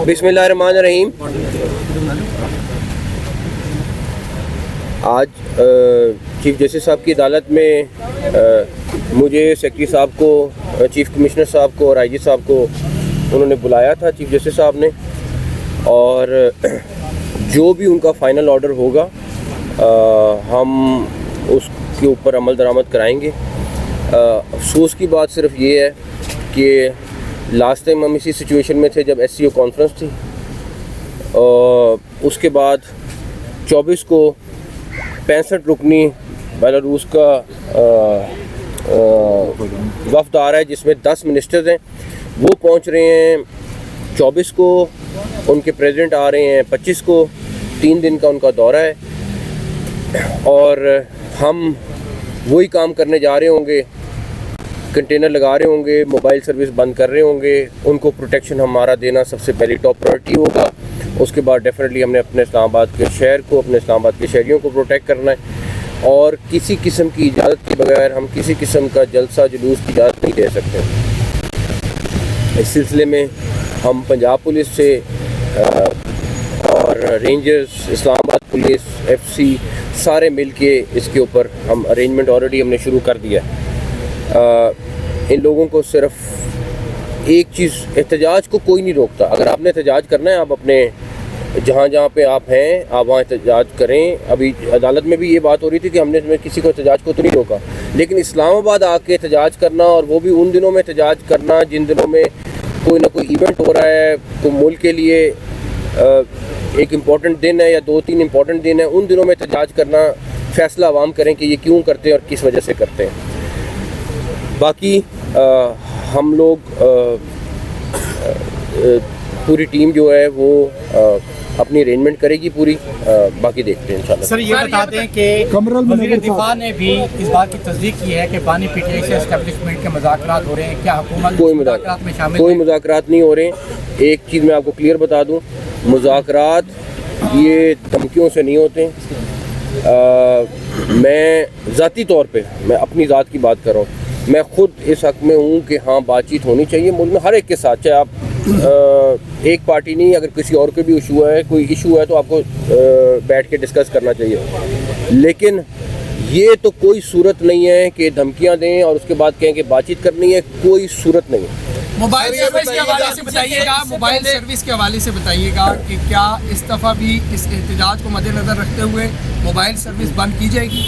बिस्मिल्लाहिर्रहमानिर्रहीम। आज chief justice साहब की अदालत में मुझे सेक्रेटरी साहब को, चीफ कमिश्नर साहब को और आईजी साहब को उन्होंने बुलाया था चीफ जस्टिस साहब ने, और जो भी उनका फ़ाइनल ऑर्डर होगा हम उसके ऊपर अमल दरामद कराएंगे। अफसोस की बात सिर्फ ये है कि लास्ट टाइम हम इसी सिचुएशन में थे जब SCO कॉन्फ्रेंस थी, उसके बाद 24 को 65 रुकनी बेलारूस का वफ़द आ रहा है जिसमें 10 मिनिस्टर्स हैं। वो पहुंच रहे हैं 24 को, उनके प्रेसिडेंट आ रहे हैं 25 को, 3 दिन का उनका दौरा है, और हम वही काम करने जा रहे होंगे, कंटेनर लगा रहे होंगे, मोबाइल सर्विस बंद कर रहे होंगे। उनको प्रोटेक्शन हमारा देना सबसे पहली टॉप प्रायोरिटी होगा। उसके बाद डेफिनेटली हमने अपने इस्लामाबाद के शहर को, अपने इस्लामाबाद के शहरियों को प्रोटेक्ट करना है, और किसी किस्म की इजाज़त के बगैर हम किसी किस्म का जलसा जुलूस की इजाज़त नहीं दे सकते। इस सिलसिले में हम पंजाब पुलिस से और रेंजर्स, इस्लामाबाद पुलिस, FC सारे मिल के इसके ऊपर हम अरेंजमेंट ऑलरेडी हमने शुरू कर दिया है। इन लोगों को सिर्फ एक चीज़, एहतजाज को कोई नहीं रोकता। अगर आपने एहतजाज करना है, आप अपने जहाँ पे आप हैं आप वहाँ एहतजाज करें। अभी अदालत में भी ये बात हो रही थी कि हमने किसी को एहतजाज को तो नहीं रोका, लेकिन इस्लामाबाद आके एहतजाज करना, और वो भी उन दिनों में एहतजाज करना जिन दिनों में कोई ना कोई इवेंट हो रहा है, तो मुल्क के लिए एक इम्पॉर्टेंट दिन है या 2-3 इम्पॉर्टेंट दिन है, उन दिनों में एहतजाज करना, फ़ैसला आवाम करें कि ये क्यों करते हैं और किस वजह से करते हैं। बाकी हम लोग पूरी टीम जो है वो अपनी अरेंजमेंट करेगी पूरी, बाकी देखते हैं इंशाल्लाह। सर ये बता दें कि वज़ीर दिफा ने भी इस बात की तस्दीक की है कि बानी PTI से एस्टेब्लिशमेंट के मुज़ाकरात हो रहे हैं। क्या हुकूमत कोई मुज़ाकरात में शामिल? कोई मुज़ाकरात नहीं हो रहे हैं। एक चीज़ मैं आपको क्लियर बता दूं, मुज़ाकरात ये धमकियों से नहीं होते। मैं ज़ाती तौर पे, मैं अपनी ज़ात की बात कर रहा हूँ, मैं ख़ुद इस हक़ में हूँ कि हाँ, बातचीत होनी चाहिए मुल्क में हर एक के साथ, चाहे आप एक पार्टी नहीं, अगर किसी और को भी इशू है, कोई इशू है, तो आपको बैठ के डिस्कस करना चाहिए। लेकिन ये तो कोई सूरत नहीं है कि धमकियाँ दें और उसके बाद कहें कि बातचीत करनी है, कोई सूरत नहीं है। मोबाइल सर्विस के हवाले से बताइएगा, मोबाइल सर्विस के हवाले से बताइएगा कि क्या इस दफ़ा भी इस एहतजाज को मद्देनज़र रखते हुए मोबाइल सर्विस बंद की जाएगी?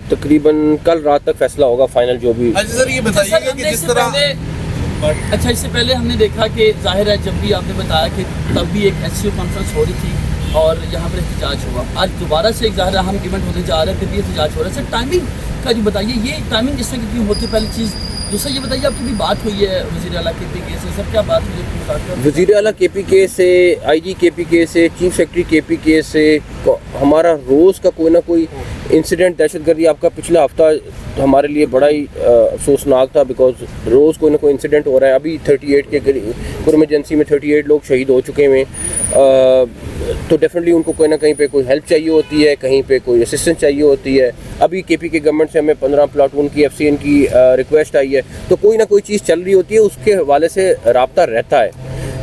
तकरीबन कल रात तक फैसला होगा फाइनल जो भी। सर ये बताइएगा कि जिस तरह इससे पहले हमने देखा कि जाहिर है जब भी आपने बताया कि तब भी एक SCO कॉन्फ्रेंस हो रही थी और यहाँ पर एहतजाज हुआ, आज दोबारा से एक ज़ाहिर अहम इवेंट होने जा रहा है, फिर भी एहतजाज हो रहा है। सर टाइमिंग का जो बताइए, ये टाइमिंग जिस तरह की क्यों होती है, पहली चीज़। दूसरा ये बताइए, आपकी भी बात हुई है वज़ीर आला KPK से, सर क्या बात हुई है? वज़ीर आला KPK से, IG KPK से, चीफ सेक्रेटरी KPK से हमारा रोज़ का कोई ना कोई इंसिडेंट, दहशतगर्दी, आपका पिछला हफ्ता हमारे लिए बड़ा ही अफसोसनाक था, बिकॉज रोज़ कोई ना कोई इंसिडेंट हो रहा है। अभी 38 के करीब इमरजेंसी में 38 लोग शहीद हो चुके हैं। तो डेफिनेटली उनको कोई ना कहीं पे कोई हेल्प चाहिए होती है, कहीं पे कोई असिस्टेंस चाहिए होती है। अभी KPK गवर्नमेंट से हमें 15 प्लाटून की FCN की रिक्वेस्ट आई है, तो कोई ना कोई चीज़ चल रही होती है, उसके हवाले से रब्ता रहता है।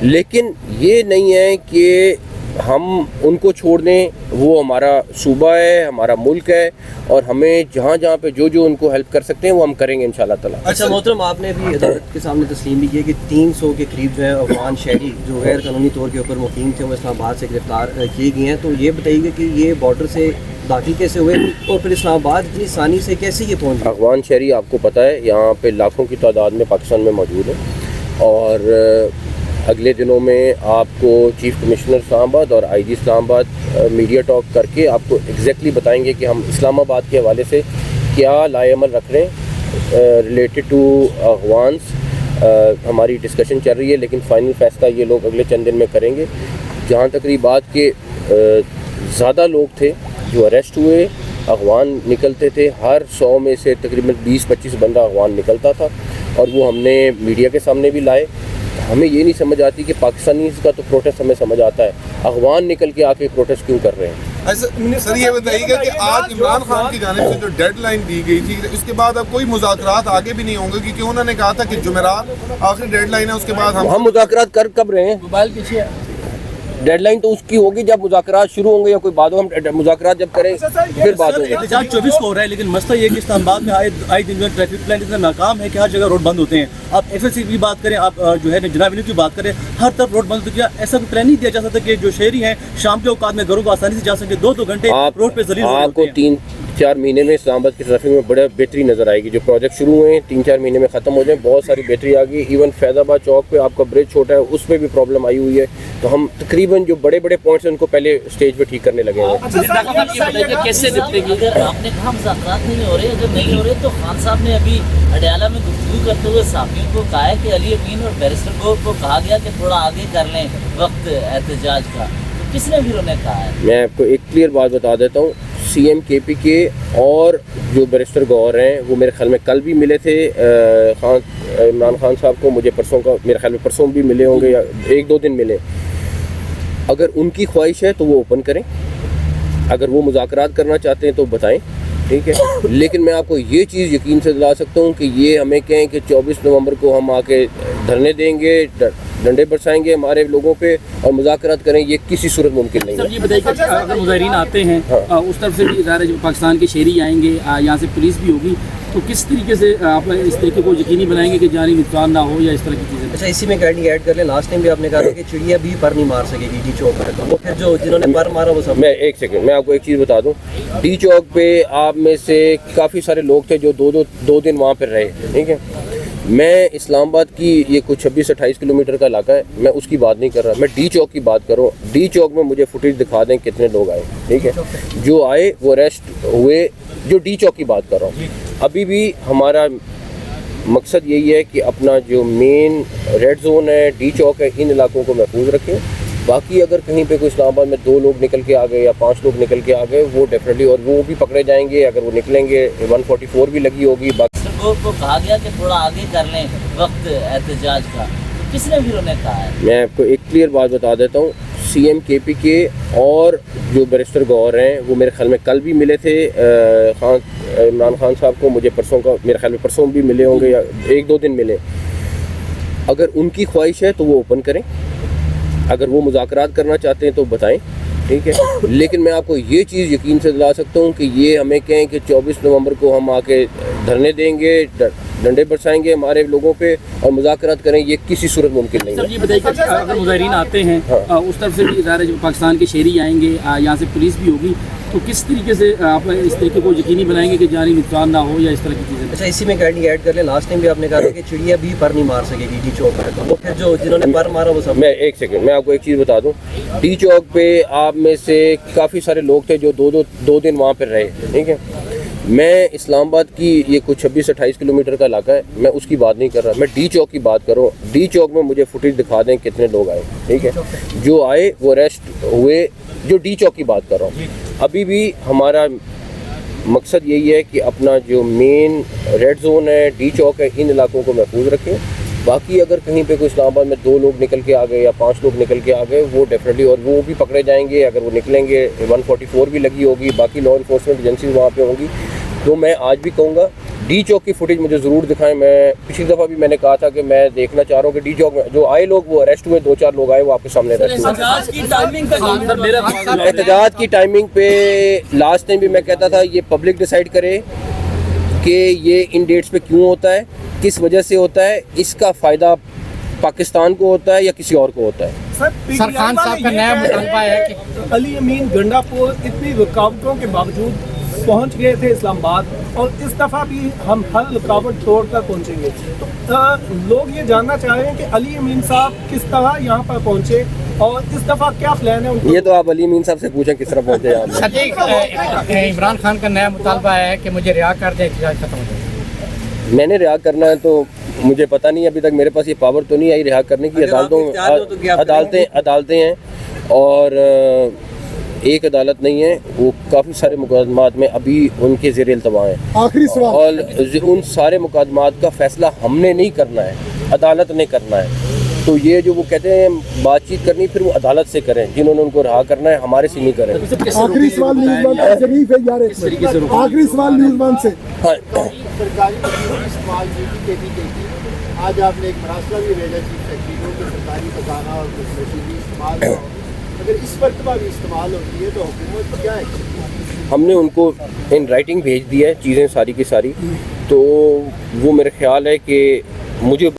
लेकिन ये नहीं है कि हम उनको छोड़ दें, वो हमारा सूबा है, हमारा मुल्क है, और हमें जहाँ जहाँ पे जो उनको हेल्प कर सकते हैं वो हम करेंगे इंशाल्लाह ताला। अच्छा मोहतरम, आपने भी अदालत के सामने तस्लीम भी किया कि 300 के करीब जो है अफगान शहरी जो गैर कानूनी तौर के ऊपर मुकीम थे वो इस्लामाबाद से गिरफ्तार किए गए हैं। तो ये बताइएगा कि ये बॉर्डर से दाखिल कैसे हुए और फिर इस्लामाबाद इतनी आसानी से कैसे ये पहुँच गए? अफगान शहरी आपको पता है यहाँ पे लाखों की तादाद में पाकिस्तान में मौजूद है, और अगले दिनों में आपको चीफ कमिश्नर इस्लामाबाद और IG इस्लामाबाद मीडिया टॉक करके आपको एग्जैक्टली बताएंगे कि हम इस्लामाबाद के हवाले से क्या लाएअमल रख रहे हैं रिलेटेड टू अफगान्स। हमारी डिस्कशन चल रही है, लेकिन फ़ाइनल फ़ैसला ये लोग अगले चंद दिन में करेंगे। जहाँ तक बात के ज़्यादा लोग थे जो अरेस्ट हुए, अफगान निकलते थे, हर 100 में से तकरीबन 20-25 बंदा अफगान निकलता था, और वो हमने मीडिया के सामने भी लाए। हमें ये नहीं समझ आती कि पाकिस्तानी का तो प्रोटेस्ट हमें समझ आता है, अफगान निकल के आके प्रोटेस्ट क्यों कर रहे हैं। ऐसा सर ये बताइएगा कि आज इमरान खान की जानिब से जो डेडलाइन दी गई थी उसके बाद अब कोई मुज़ाकरात आगे भी नहीं होंगे, क्योंकि उन्होंने कहा था कि जुमेरात आखिरी डेडलाइन है, उसके बाद हम मुज़ाकरात कर कब रहे हैं? मोबाइल पीछे डेडलाइन तो उसकी होगी जब मुज़ाकरात शुरू होंगे या कोई बाद में, हम मुज़ाकरात जब करें फिर बात होगी। एहतजाज 24 को हो रहा है, लेकिन मसला ये है कि इस्लामाबाद में आए दिन जो ट्रैफिक प्लान इतना नाकाम है कि हर जगह रोड बंद होते हैं। आप एक्सएससी की बात करें, आप जो है जनाब की बात करें, हर तरफ रोड बंद। तो क्या ऐसा कोई प्लान नहीं दिया जा सकता कि जो शहरी हैं शाम के औकात में घरों को आसानी से जा सके? 2-2 घंटे रोड पे जलील आपको 3-4 महीने में इस्लामाबाद की ट्रैफिक में बड़ा बेहतरी नज़र आएगी। जो प्रोजेक्ट शुरू हुए हैं 3-4 महीने में ख़त्म हो जाए, बहुत सारी बेहतरी आ गई। इवन फैज़ाबाद चौक पे आपका ब्रिज छोटा है, उस पर भी प्रॉब्लम आई हुई है। तो हम तकरीबन जो बड़े बड़े पॉइंट्स हैं उनको पहले स्टेज पे ठीक करने लगे हैं। कैसे निपटेगी? अगर आपने कहा मुज़ाकरात नहीं हो रहे, अगर नहीं हो रहे तो खान साहब ने अभी अडयाला में गुफ्तगू करते हुए साथियों को कहा है कि अली अमीन और बैरिस्टर को कहा गया कि थोड़ा आगे कर लें वक्त एहतजाज का। तो किसने फिर उन्हें कहा है? मैं आपको एक क्लियर बात बता देता हूँ, CM KPK और जो बैरिस्टर गौर हैं वो मेरे ख्याल में कल भी मिले थे इमरान खान साहब को। मुझे परसों का मेरे ख्याल में परसों भी मिले होंगे या 1-2 दिन मिले। अगर उनकी ख्वाहिश है तो वो ओपन करें, अगर वो मुज़ाकरात करना चाहते हैं तो बताएं, ठीक है। लेकिन मैं आपको ये चीज़ यकीन से दिला सकता हूँ कि ये हमें कहें कि 24 नवंबर को हम आके धरने देंगे, डंडे बरसाएंगे हमारे लोगों पे और मुज़ाकरात करें, ये किसी सूरत मुमकिन नहीं है। ये बताइए कि अगर मुजाहिरीन आते हैं उस तरफ से भी ज़ाहिर है पाकिस्तान के शहरी आएंगे, यहाँ से पुलिस भी होगी, तो किस तरीके से आप इस तरीके को यकीनी बनाएंगे कि जानी नुकसान ना हो या इस तरह की चीज़ें? अच्छा, इसी में गाड़ी ऐड कर ले। लास्ट टाइम भी आपने कहा था कि चिड़िया भी पर नहीं मार सकेगी डी चौक पर, तो वो फिर जो जिन्होंने पर मारा वो सब। मैं एक सेकंड, मैं आपको एक चीज़ बता दूं, डी चौक पे आप में से काफ़ी सारे लोग थे जो दो दिन वहाँ पर रहे, ठीक है। मैं इस्लामाबाद की ये कुछ 26-28 किलोमीटर का इलाका है, मैं उसकी बात नहीं कर रहा, मैं डी चौक की बात कर रहा हूँ। डी चौक में मुझे फुटेज दिखा दें कितने लोग आए, ठीक है। जो आए वो अरेस्ट हुए, जो डी चौक की बात कर रहा हूँ। अभी भी हमारा मकसद यही है कि अपना जो मेन रेड जोन है, डी चौक है, इन इलाकों को महफूज रखें। बाकी अगर कहीं पे कोई इस्लामाबाद में 2 लोग निकल के आ गए या 5 लोग निकल के आ गए, वो डेफिनेटली, और वो भी पकड़े जाएंगे। अगर वो निकलेंगे 144 भी लगी होगी। बाकी को कहा गया कि थोड़ा आगे कर लें वक्त एहतजाज का। तो किसने फिर उन्हें कहा है? मैं आपको एक क्लियर बात बता देता हूँ, CM KPK और जो बैरिस्टर गौर हैं वो मेरे ख्याल में कल भी मिले थे इमरान खान साहब को। मुझे परसों का मेरे ख्याल में परसों भी मिले होंगे या 1-2 दिन मिले। अगर उनकी ख्वाहिश है तो वो ओपन करें, अगर वो मुज़ाकरात करना चाहते हैं तो बताएं, ठीक है। लेकिन मैं आपको ये चीज़ यकीन से दिला सकता हूँ कि ये हमें कहें कि 24 नवंबर को हम आके धरने देंगे, डंडे बरसाएंगे हमारे लोगों पे और मुज़ाकरात करें, ये किसी सूरत मुमकिन नहीं है। ये बताइए कि अगर मुजाहिरीन आते हैं उस तरफ से भी ज़ाहिर है पाकिस्तान के शहरी आएंगे, यहाँ से पुलिस भी होगी, तो किस तरीके से आप इस तरीके को यकीनी बनाएंगे कि जानी नुकसान ना हो या इस तरह की चीज़ें? अच्छा, इसी में गाड़ी ऐड कर ले। लास्ट टाइम भी आपने कहा था कि चिड़िया भी पर नहीं मार सकेगी डी चौक पर, तो वो फिर जो जिन्होंने पर मारा वो सब। मैं एक सेकंड, मैं आपको एक चीज़ बता दूं, डी चौक पे आप में से काफ़ी सारे लोग थे जो दो दिन वहाँ पर रहे, ठीक है। मैं इस्लामाबाद की ये कुछ 26-28 किलोमीटर का इलाका है, मैं उसकी बात नहीं कर रहा, मैं डी चौक की बात कर रहा हूँ। डी चौक में मुझे फुटेज दिखा दें कितने लोग आए, ठीक है। जो आए वो अरेस्ट हुए, जो डी चौक की बात कर रहा हूँ। अभी भी हमारा मकसद यही है कि अपना जो मेन रेड जोन है, डी चौक है, इन इलाकों को महफूज रखें। बाकी अगर कहीं पे कोई इस्लामाबाद में 2 लोग निकल के आ गए या 5 लोग निकल के आ गए, वो डेफिनेटली, और वो भी पकड़े जाएंगे। अगर वो निकलेंगे 144 भी लगी होगी। बाकी लॉ इन्फोर्समेंट एजेंसीज वहाँ पे होंगी। तो मैं आज भी कहूँगा डी चौक की फुटेज मुझे ज़रूर दिखाएं। मैं पिछली दफ़ा भी मैंने कहा था कि मैं देखना चाह रहा हूँ कि डी चौक में जो आए लोग वो अरेस्ट हुए, 2-4 लोग आए वो आपके सामने अरेस्ट हुए। एहतजाज की टाइमिंग पे लास्ट टाइम भी मैं कहता था ये पब्लिक डिसाइड करे कि ये इन डेट्स पे क्यों होता है, किस वजह से होता है, इसका फ़ायदा पाकिस्तान को होता है या किसी और को होता है। सर खान साहब का नया मुतालबा है कि अली अमीन गंडापुर इतनी रुकावटों के बावजूद पहुंच गए थे इस्लामाबाद, और इस दफ़ा भी हम हर रुकावट तोड़कर पहुंचेंगे। तो लोग ये जानना चाह रहे हैं कि अली अमीन साहब किस तरह यहाँ पर पहुंचे और इस दफ़ा क्या प्लान है उनका? ये तो आप अली अमीन साहब से पूछें किस तरह पहुंचे यहाँ पे। सर, इमरान खान का नया मुतालबा है कि मुझे रिहा कर दें, एहतजाज खत्म हो जाए। मैंने रिहा करना है तो मुझे पता नहीं, अभी तक मेरे पास ये पावर तो नहीं आई रिहा करने की। अदालतें हैं और एक अदालत नहीं है, वो काफ़ी सारे मुकदमात में अभी उनके ज़ेर इल्तवा हैं। आखिरी सवाल, और उन सारे मुकदमात का फ़ैसला हमने नहीं करना है, अदालत ने करना है। तो ये जो वो कहते हैं बातचीत करनी, फिर वो अदालत से करें, जिन्होंने उनको रहा करना है, हमारे से नहीं करें। आखिरी सवाल न्यूज़ वन शरीफ है यार, आखिरी सवाल न्यूज़ वन से। हाँ, सरकारी इस्तेमाल आज आपने एक मरासला भी भेजा चीफ सेक्रेटरी को कि सरकारी खजाना और मशीनरी इस्तेमाल अगर इस मरतबा भी इस्तेमाल होती है तो हुकूमत क्या है? हमने उनको इन राइटिंग भेज दिया है चीज़ें सारी की सारी, तो वो मेरा ख्याल है कि मुझे